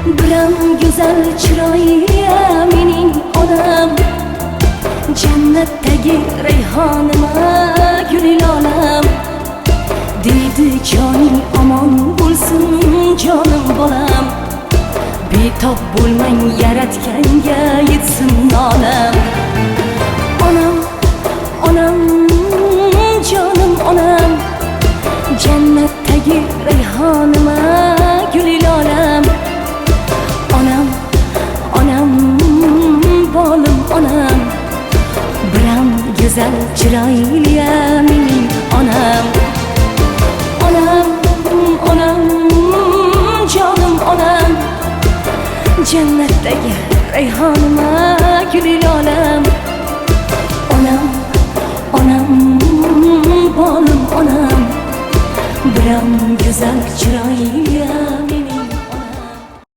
Biram go'zal chiroyli mening onam, jannatdagi rayhonima gulil olam. Deydi joning omon bo'lsin jonim bolam, betob bo'lmang yaratganga yetsin nolam. Onam, onam, jonim onam, jannatdagi rayhonima gulil olam. Onam, onam, bolim onam, biram go'zal chiroyli mening onam. Onam, onam, jonim onam, jannatdagi rayhonima gulil olam. Onam, onam, bolim onam, biram go'zal chiroyli